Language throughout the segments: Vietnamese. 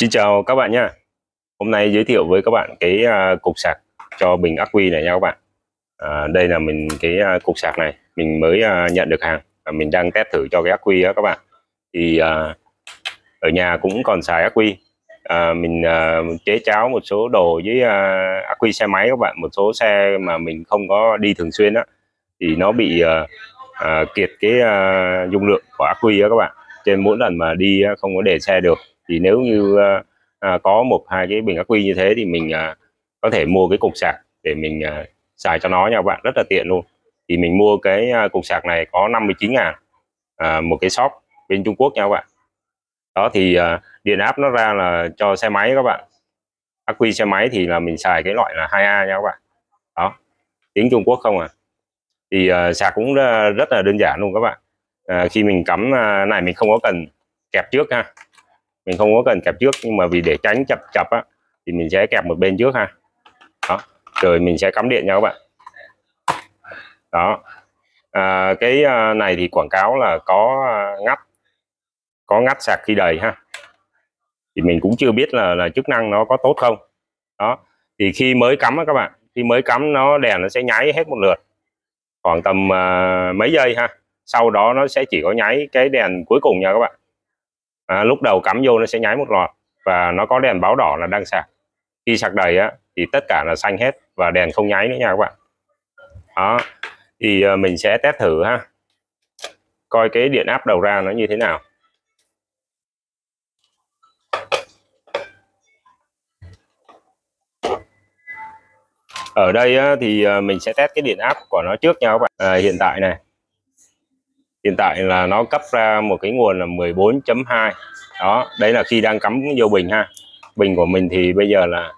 Xin chào các bạn nhé. Hôm nay giới thiệu với các bạn cái cục sạc cho bình ắc quy này nha các bạn. Đây là cái cục sạc này mình mới nhận được hàng, mình đang test thử cho cái ắc quy đó các bạn. Thì ở nhà cũng còn xài ắc quy. Mình chế cháo một số đồ với ắc quy xe máy các bạn. Một số xe mà mình không có đi thường xuyên á thì nó bị kiệt cái dung lượng của ắc quy đó các bạn. Trên mỗi lần mà đi không có để xe được, thì nếu như có một hai cái bình ắc quy như thế thì mình có thể mua cái cục sạc để mình xài cho nó nha các bạn, rất là tiện luôn. Thì mình mua cái cục sạc này có 59.000, một cái shop bên Trung Quốc nha các bạn. Đó thì điện áp nó ra là cho xe máy các bạn. Ắc quy xe máy thì là mình xài cái loại là 2A nha các bạn. Đó, tiếng Trung Quốc không à. Thì sạc cũng rất là đơn giản luôn các bạn. Khi mình cắm này mình không có cần kẹp trước ha, mình không có cần kẹp trước, nhưng mà vì để tránh chập chập á thì mình sẽ kẹp một bên trước ha. Đó, rồi mình sẽ cắm điện nha các bạn. Đó, cái này thì quảng cáo là có ngắt sạc khi đầy ha, thì mình cũng chưa biết là chức năng nó có tốt không. Đó, thì khi mới cắm á các bạn, khi mới cắm đèn nó sẽ nháy hết một lượt khoảng tầm mấy giây ha, sau đó nó sẽ chỉ có nháy cái đèn cuối cùng nha các bạn. Lúc đầu cắm vô nó sẽ nháy một loạt và nó có đèn báo đỏ là đang sạc. Khi sạc đầy á thì tất cả là xanh hết và đèn không nháy nữa nha các bạn. Đó, thì mình sẽ test thử ha, coi cái điện áp đầu ra nó như thế nào. Ở đây á, thì mình sẽ test cái điện áp của nó trước nha các bạn. Hiện tại này, hiện tại là nó cấp ra một cái nguồn là 14.2. Đó, đấy là khi đang cắm vô bình ha. Bình của mình thì bây giờ là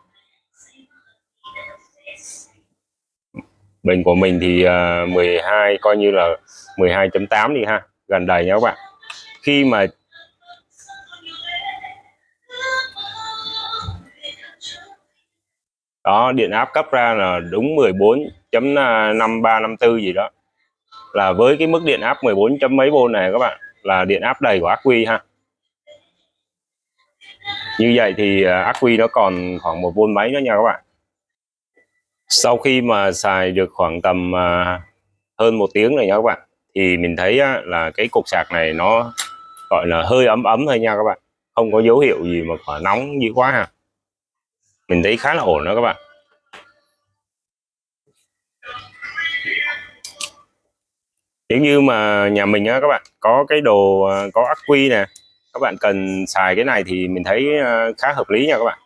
bình của mình thì 12, coi như là 12.8 đi ha, gần đầy nha các bạn. Khi mà đó, điện áp cấp ra là đúng 14.5354 gì đó, là với cái mức điện áp 14 chấm mấy V này các bạn, là điện áp đầy của ắc quy ha. Như vậy thì ắc quy nó còn khoảng 1V mấy nữa nha các bạn. Sau khi mà xài được khoảng tầm hơn 1 tiếng rồi nha các bạn, thì mình thấy là cái cục sạc này nó gọi là hơi ấm ấm thôi nha các bạn, không có dấu hiệu gì mà phải nóng dữ quá ha. Mình thấy khá là ổn đó các bạn. Nếu như mà nhà mình á các bạn có cái đồ có ắc quy nè, các bạn cần xài cái này thì mình thấy khá hợp lý nha các bạn.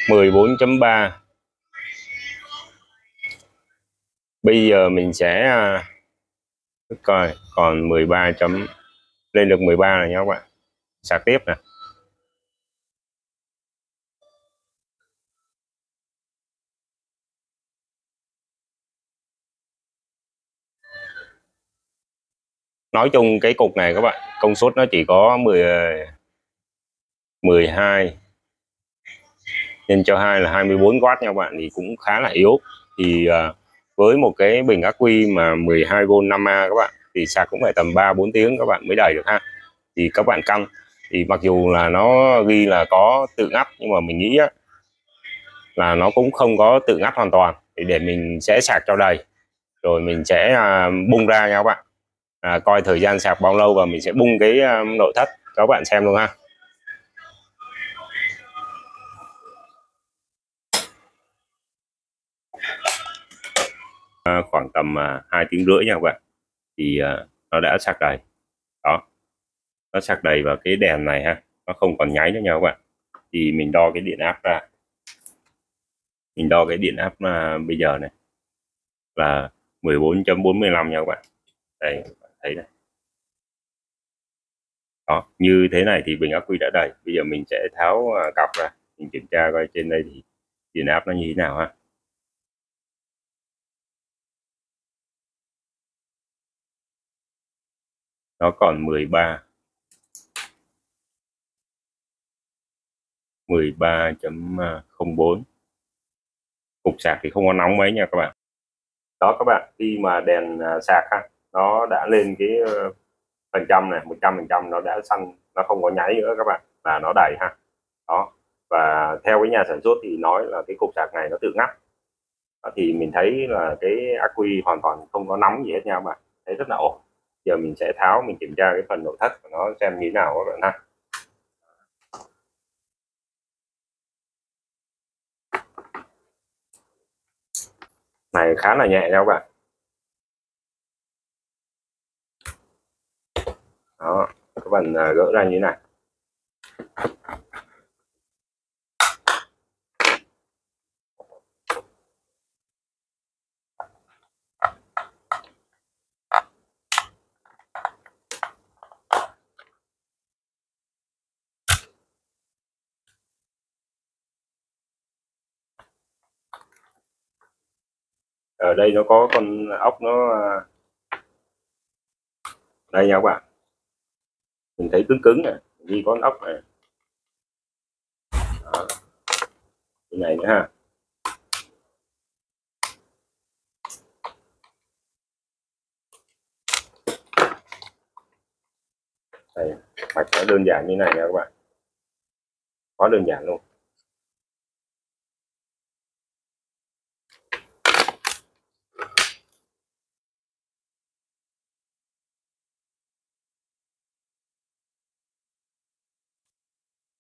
Mười 14.3. Bây giờ mình sẽ coi còn 13 chấm, lên được 13 rồi nha các bạn. Sạc tiếp nè. Nói chung cái cục này các bạn, công suất nó chỉ có 12 nhân cho 2 là 24W nha các bạn, thì cũng khá là yếu. Thì với một cái bình ắc quy mà 12V 5A các bạn, thì sạc cũng phải tầm 3-4 tiếng các bạn mới đầy được ha. Thì các bạn căn, thì mặc dù là nó ghi là có tự ngắt, nhưng mà mình nghĩ á, là nó cũng không có tự ngắt hoàn toàn. Thì để mình sẽ sạc cho đầy rồi mình sẽ bung ra nha các bạn, coi thời gian sạc bao lâu và mình sẽ bung cái nội thất cho các bạn xem luôn ha. Khoảng tầm 2 tiếng rưỡi nha các bạn, thì nó đã sạc đầy. Đó, nó sạc đầy và cái đèn này ha, nó không còn nháy nữa nha các bạn. Thì mình đo cái điện áp ra, mình đo cái điện áp bây giờ này là 14.45 nha các bạn. Đây, các bạn thấy này. Đó, như thế này thì bình ắc quy đã đầy. Bây giờ mình sẽ tháo cọc ra, mình kiểm tra coi trên đây thì điện áp nó như thế nào ha. Nó còn 13.04. Cục sạc thì không có nóng mấy nha các bạn. Đó các bạn, khi mà đèn sạc ha, nó đã lên cái phần trăm này, 100% nó đã xanh, nó không có nháy nữa các bạn, là nó đầy ha. Đó, và theo cái nhà sản xuất thì nói là cái cục sạc này nó tự ngắt. Đó, thì mình thấy là cái ắc quy hoàn toàn không có nóng gì hết nha các bạn, thấy rất là ổn. Giờ mình sẽ tháo, mình kiểm tra cái phần nội thất của nó xem như thế nào các bạn ha. Này khá là nhẹ nha các bạn. Đó, các bạn gỡ ra như thế này. Ở đây nó có con ốc nó đây nha các bạn, mình thấy cứng cứng này, ghi con ốc này. Đó, cái này nữa ha. Đây, mạch nó đơn giản như này nha các bạn, quá đơn giản luôn.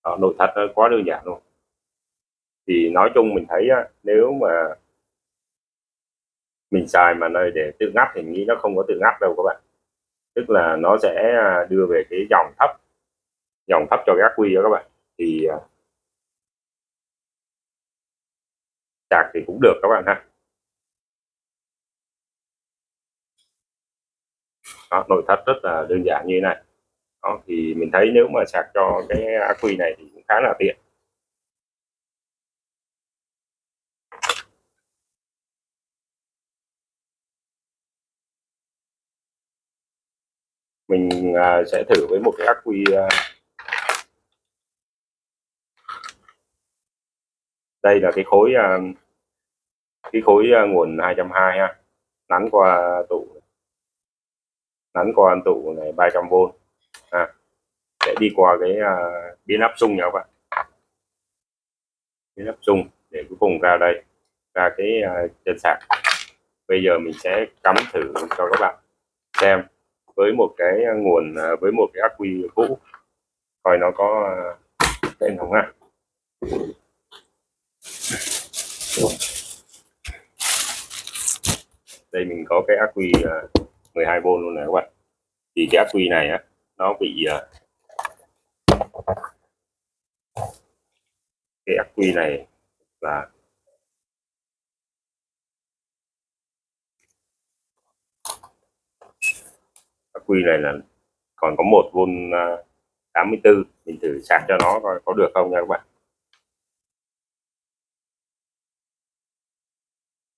Đó, nội thất nó quá đơn giản luôn. Thì nói chung mình thấy á, nếu mà mình xài mà nơi để tự ngắt thì mình nghĩ nó không có tự ngắt đâu các bạn, tức là nó sẽ đưa về cái dòng thấp cho cái ắc quy đó các bạn. Thì sạc thì cũng được các bạn ha. Đó, nội thất rất là đơn giản như thế này. Đó, thì mình thấy nếu mà sạc cho cái ắc quy này thì cũng khá là tiện. Mình sẽ thử với một cái ắc quy đây là cái khối nguồn 220 ha, nắn qua tụ này 300V ha, để đi qua cái biến áp xung nha các bạn, biến áp xung để cuối cùng ra đây, ra cái chân sạc. Bây giờ mình sẽ cắm thử cho các bạn xem với một cái nguồn với một cái ắc quy cũ coi nó có lên không ha. Đây mình có cái ắc quy 12V luôn này các bạn. Thì cái ắc quy này á, nó bị cái ắc quy này là ắc quy này là còn có 1V84. Mình thử sạc cho nó coi có được không nha các bạn.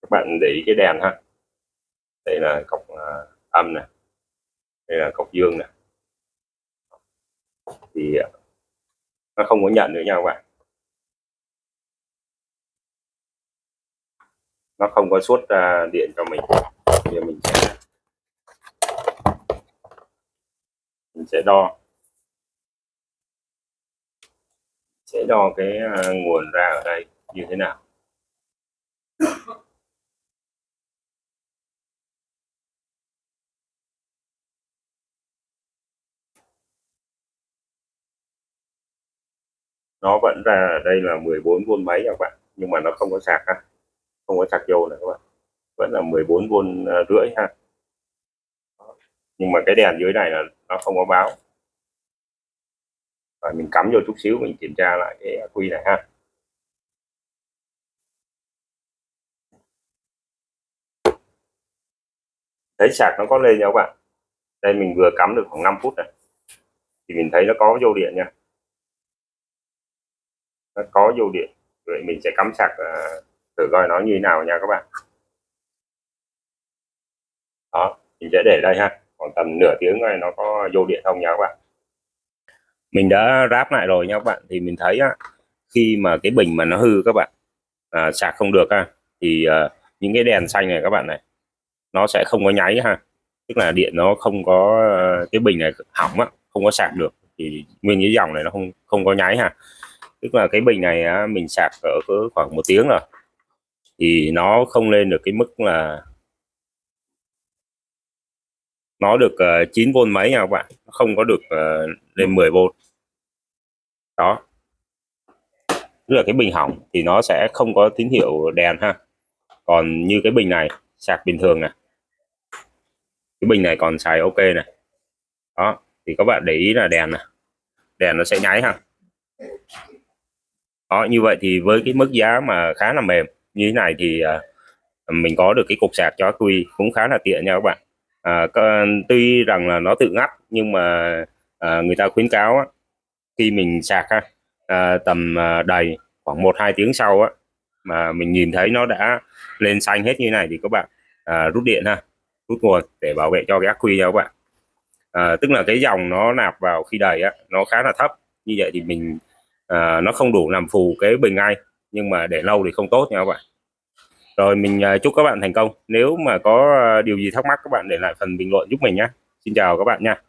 Các bạn để ý cái đèn ha, đây là cọc âm này, đây là cọc dương này, thì nó không có nhận nữa nha các bạn, nó không có suốt điện cho mình. Bây giờ mình sẽ đo cái nguồn ra ở đây như thế nào. Nó vẫn ra ở đây là 14V mấy các bạn, nhưng mà nó không có sạc ha, không có sạc vô này các bạn, vẫn là 14V rưỡi ha. Nhưng mà cái đèn dưới này là nó không có báo. Rồi mình cắm vô chút xíu mình kiểm tra lại cái ắc quy này ha. Thấy sạc nó có lên nha các bạn. Đây mình vừa cắm được khoảng 5 phút này thì mình thấy nó có vô điện nha, nó có vô điện. Vậy mình sẽ cắm sạc thử coi nó như thế nào nha các bạn. Đó, mình sẽ để đây ha, khoảng tầm nửa tiếng này nó có vô điện không nha các bạn. Mình đã ráp lại rồi nha các bạn. Thì mình thấy á, khi mà cái bình mà nó hư các bạn, sạc không được ha, thì những cái đèn xanh này các bạn này nó sẽ không có nháy ha. tức là điện nó không có cái bình này hỏng á, không có sạc được thì nguyên cái dòng này nó không không có nháy ha. Tức là cái bình này á, mình sạc ở cỡ khoảng 1 tiếng rồi thì nó không lên được cái mức là nó được 9V mấy nha các bạn, nó không có được lên 10V đó. Tức là cái bình hỏng thì nó sẽ không có tín hiệu đèn ha. Còn như cái bình này sạc bình thường này, cái bình này còn xài ok này đó, thì các bạn để ý là đèn này, đèn nó sẽ nháy ha đó. Như vậy thì với cái mức giá mà khá là mềm như thế này thì mình có được cái cục sạc cho ắc quy cũng khá là tiện nha các bạn. Tuy rằng là nó tự ngắt nhưng mà người ta khuyến cáo á, khi mình sạc ha, tầm đầy khoảng 1-2 tiếng sau á, mà mình nhìn thấy nó đã lên xanh hết như này thì các bạn rút điện ha, rút nguồn để bảo vệ cho cái ắc quy nha các bạn. Tức là cái dòng nó nạp vào khi đầy á nó khá là thấp, như vậy thì mình nó không đủ làm phù cái bình ngay, nhưng mà để lâu thì không tốt nha các bạn. Rồi mình chúc các bạn thành công. Nếu mà có điều gì thắc mắc các bạn để lại phần bình luận giúp mình nhé. Xin chào các bạn nha.